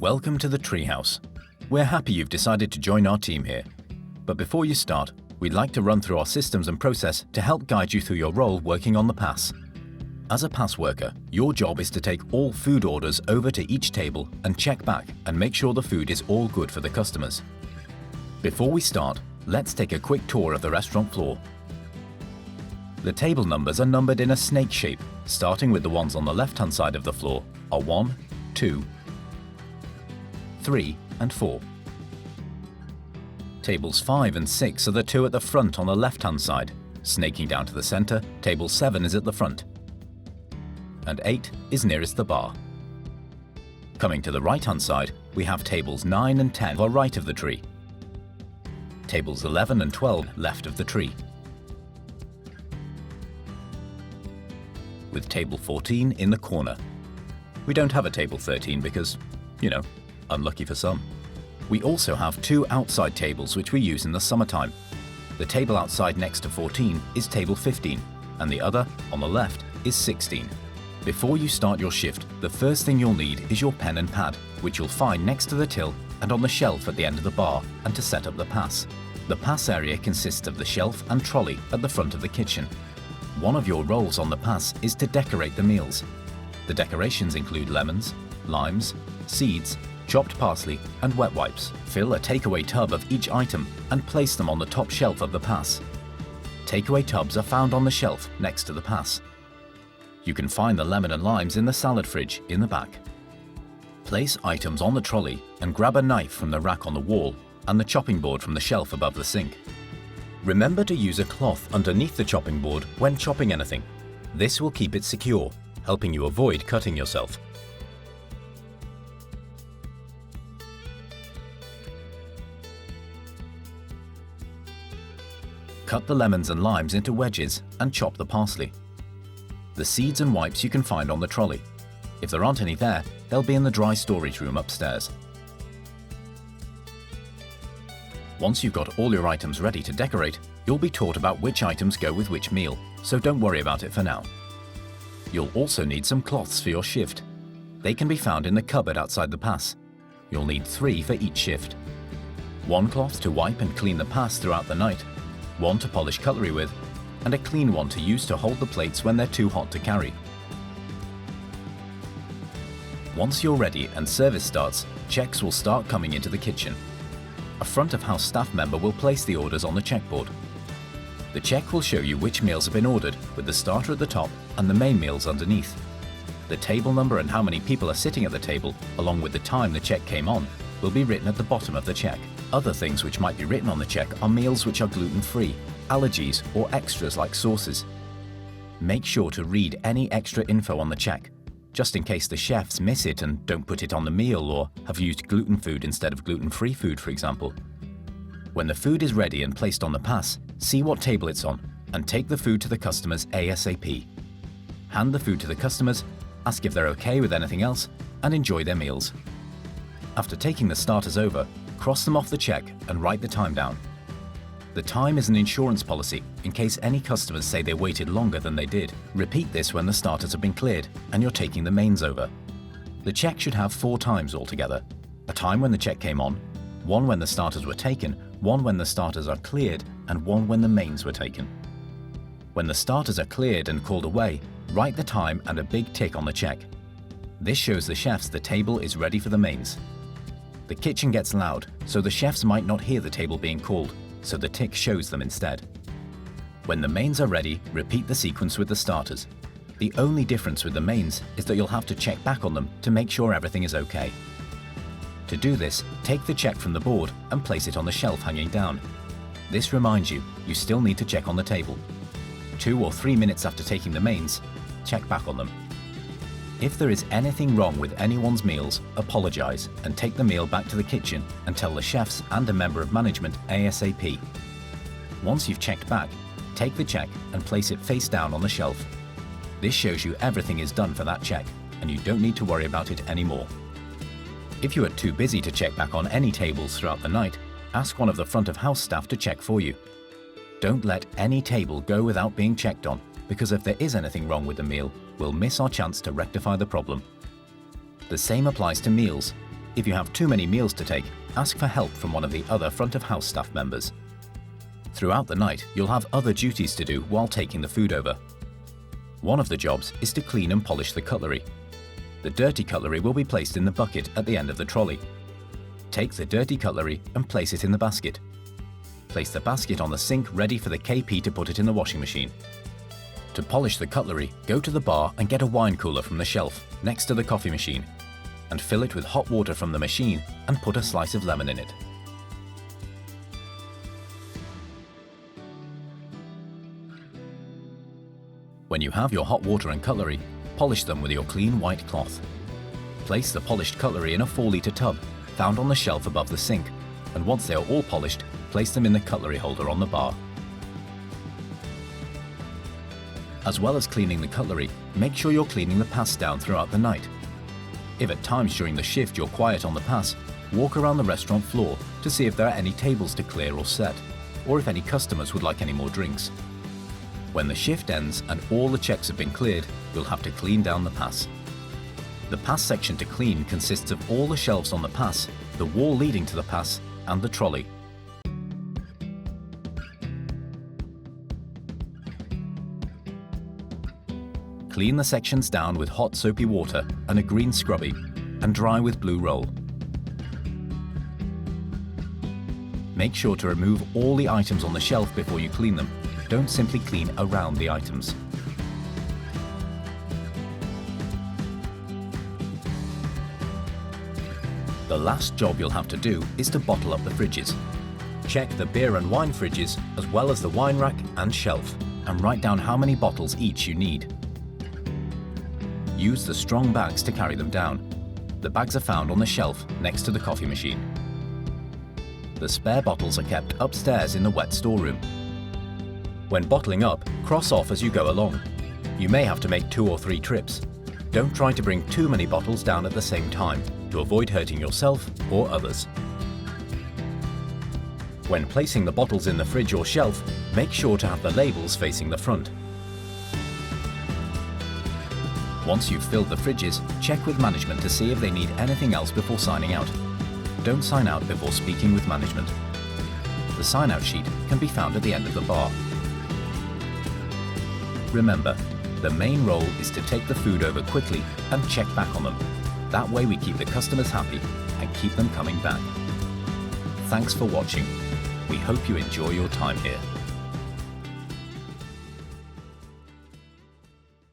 Welcome to the Treehouse. We're happy you've decided to join our team here. But before you start, we'd like to run through our systems and process to help guide you through your role working on the pass. As a pass worker, your job is to take all food orders over to each table and check back and make sure the food is all good for the customers. Before we start, let's take a quick tour of the restaurant floor. The table numbers are numbered in a snake shape, starting with the ones on the left-hand side of the floor are 1, 2, 3 and 4. Tables 5 and 6 are the two at the front on the left-hand side. Snaking down to the center, table 7 is at the front. And 8 is nearest the bar. Coming to the right-hand side, we have tables 9 and 10 are right of the tree. Tables 11 and 12 left of the tree. With table 14 in the corner. We don't have a table 13 because, unlucky for some. We also have two outside tables which we use in the summertime. The table outside next to 14 is table 15, and the other, on the left, is 16. Before you start your shift, the first thing you'll need is your pen and pad, which you'll find next to the till and on the shelf at the end of the bar, and to set up the pass. The pass area consists of the shelf and trolley at the front of the kitchen. One of your roles on the pass is to decorate the meals. The decorations include lemons, limes, seeds, chopped parsley and wet wipes. Fill a takeaway tub of each item and place them on the top shelf of the pass. Takeaway tubs are found on the shelf next to the pass. You can find the lemon and limes in the salad fridge in the back. Place items on the trolley and grab a knife from the rack on the wall and the chopping board from the shelf above the sink. Remember to use a cloth underneath the chopping board when chopping anything. This will keep it secure, helping you avoid cutting yourself. Cut the lemons and limes into wedges and chop the parsley. The seeds and wipes you can find on the trolley. If there aren't any there, they'll be in the dry storage room upstairs. Once you've got all your items ready to decorate, you'll be taught about which items go with which meal, so don't worry about it for now. You'll also need some cloths for your shift. They can be found in the cupboard outside the pass. You'll need 3 for each shift. 1 cloth to wipe and clean the pass throughout the night, 1 to polish cutlery with, and a clean one to use to hold the plates when they're too hot to carry. Once you're ready and service starts, checks will start coming into the kitchen. A front of house staff member will place the orders on the checkboard. The check will show you which meals have been ordered, with the starter at the top and the main meals underneath. The table number and how many people are sitting at the table, along with the time the check came on, will be written at the bottom of the check. Other things which might be written on the check are meals which are gluten-free, allergies, or extras like sauces. Make sure to read any extra info on the check, just in case the chefs miss it and don't put it on the meal or have used gluten food instead of gluten-free food, for example. When the food is ready and placed on the pass, see what table it's on and take the food to the customers ASAP. Hand the food to the customers, ask if they're okay with anything else, and enjoy their meals. After taking the starters over, cross them off the check and write the time down. The time is an insurance policy in case any customers say they waited longer than they did. Repeat this when the starters have been cleared and you're taking the mains over. The check should have 4 times altogether. A time when the check came on, 1 when the starters were taken, 1 when the starters are cleared, and 1 when the mains were taken. When the starters are cleared and called away, write the time and a big tick on the check. This shows the chefs the table is ready for the mains. The kitchen gets loud, so the chefs might not hear the table being called, so the tick shows them instead. When the mains are ready, repeat the sequence with the starters. The only difference with the mains is that you'll have to check back on them to make sure everything is okay. To do this, take the check from the board and place it on the shelf hanging down. This reminds you, you still need to check on the table. 2 or 3 minutes after taking the mains, check back on them. If there is anything wrong with anyone's meals, apologize and take the meal back to the kitchen and tell the chefs and a member of management ASAP. Once you've checked back, take the check and place it face down on the shelf. This shows you everything is done for that check and you don't need to worry about it anymore. If you are too busy to check back on any tables throughout the night, ask one of the front of house staff to check for you. Don't let any table go without being checked on, because if there is anything wrong with the meal, we'll miss our chance to rectify the problem. The same applies to meals. If you have too many meals to take, ask for help from one of the other front of house staff members. Throughout the night, you'll have other duties to do while taking the food over. One of the jobs is to clean and polish the cutlery. The dirty cutlery will be placed in the bucket at the end of the trolley. Take the dirty cutlery and place it in the basket. Place the basket on the sink ready for the KP to put it in the washing machine. To polish the cutlery, go to the bar and get a wine cooler from the shelf next to the coffee machine and fill it with hot water from the machine and put a slice of lemon in it. When you have your hot water and cutlery, polish them with your clean white cloth. Place the polished cutlery in a 4-litre tub found on the shelf above the sink, and once they are all polished, place them in the cutlery holder on the bar. As well as cleaning the cutlery, make sure you're cleaning the pass down throughout the night. If at times during the shift you're quiet on the pass, walk around the restaurant floor to see if there are any tables to clear or set, or if any customers would like any more drinks. When the shift ends and all the checks have been cleared, you'll have to clean down the pass. The pass section to clean consists of all the shelves on the pass, the wall leading to the pass, and the trolley. Clean the sections down with hot soapy water and a green scrubby, and dry with blue roll. Make sure to remove all the items on the shelf before you clean them. Don't simply clean around the items. The last job you'll have to do is to bottle up the fridges. Check the beer and wine fridges as well as the wine rack and shelf, and write down how many bottles each you need. Use the strong bags to carry them down. The bags are found on the shelf next to the coffee machine. The spare bottles are kept upstairs in the wet storeroom. When bottling up, cross off as you go along. You may have to make 2 or 3 trips. Don't try to bring too many bottles down at the same time to avoid hurting yourself or others. When placing the bottles in the fridge or shelf, make sure to have the labels facing the front. Once you've filled the fridges, check with management to see if they need anything else before signing out. Don't sign out before speaking with management. The sign-out sheet can be found at the end of the bar. Remember, the main role is to take the food over quickly and check back on them. That way we keep the customers happy and keep them coming back. Thanks for watching. We hope you enjoy your time here.